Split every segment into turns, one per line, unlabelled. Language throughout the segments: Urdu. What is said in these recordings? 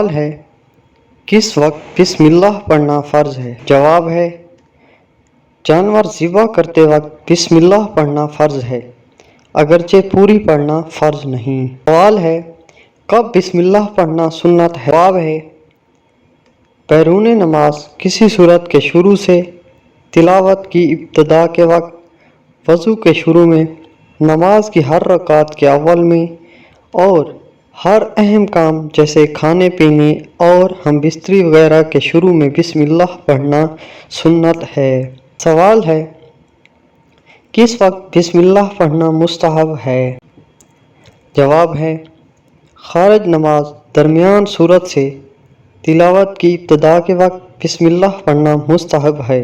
سوال ہے کس وقت بسم اللہ پڑھنا فرض ہے؟ جواب ہے جانور ذبح کرتے وقت بسم اللہ پڑھنا فرض ہے، اگرچہ پوری پڑھنا فرض نہیں۔ سوال ہے کب بسم اللہ پڑھنا سنت ہے؟ جواب ہے بیرون نماز کسی صورت کے شروع سے، تلاوت کی ابتدا کے وقت، وضو کے شروع میں، نماز کی ہر رکعت کے اول میں، اور ہر اہم کام جیسے کھانے پینے اور ہم بستری وغیرہ کے شروع میں بسم اللہ پڑھنا سنت ہے۔ سوال ہے کس وقت بسم اللہ پڑھنا مستحب ہے؟ جواب ہے خارج نماز درمیان سورت سے، تلاوت کی ابتدا کے وقت بسم اللہ پڑھنا مستحب ہے۔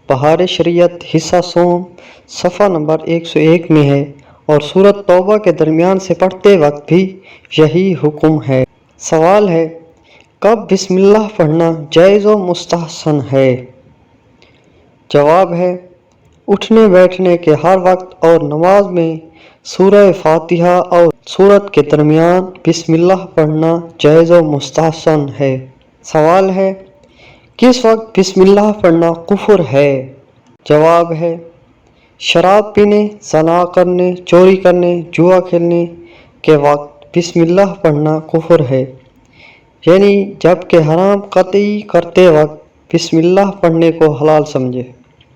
بہار شریعت حصہ سوم صفحہ نمبر 101 میں ہے اور سورت توبہ کے درمیان سے پڑھتے وقت بھی یہی حکم ہے۔ سوال ہے کب بسم اللہ پڑھنا جائز و مستحسن ہے؟ جواب ہے اٹھنے بیٹھنے کے ہر وقت اور نماز میں سورہ فاتحہ اور سورت کے درمیان بسم اللہ پڑھنا جائز و مستحسن ہے۔ سوال ہے کس وقت بسم اللہ پڑھنا کفر ہے؟ جواب ہے شراب پینے، زنا کرنے، چوری کرنے، جوا کھیلنے کے وقت بسم اللہ پڑھنا کفر ہے، یعنی جب کہ حرام قطعی کرتے وقت بسم اللہ پڑھنے کو حلال سمجھے۔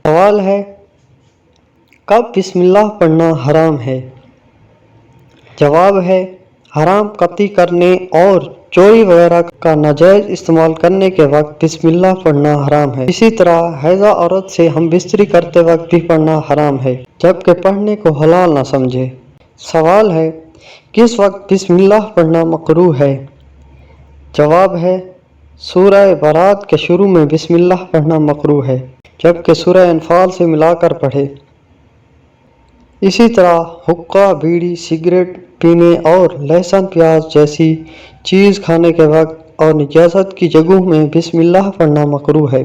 سوال ہے کب بسم اللہ پڑھنا حرام ہے؟ جواب ہے حرام قطعی کرنے اور چوری وغیرہ کا ناجائز استعمال کرنے کے وقت بسم اللہ پڑھنا حرام ہے۔ اسی طرح حائضہ عورت سے ہم بستری کرتے وقت بھی پڑھنا حرام ہے، جبکہ پڑھنے کو حلال نہ سمجھے۔ سوال ہے کس وقت بسم اللہ پڑھنا مکروہ ہے؟ جواب ہے سورہ برات کے شروع میں بسم اللہ پڑھنا مکروہ ہے، جبکہ سورہ انفال سے ملا کر پڑھے۔ اسی طرح حقہ، بیڑی، سگریٹ پینے اور لہسن پیاز جیسی چیز کھانے کے وقت اور نجاست کی جگہوں میں بسم اللہ پڑھنا مکروہ ہے۔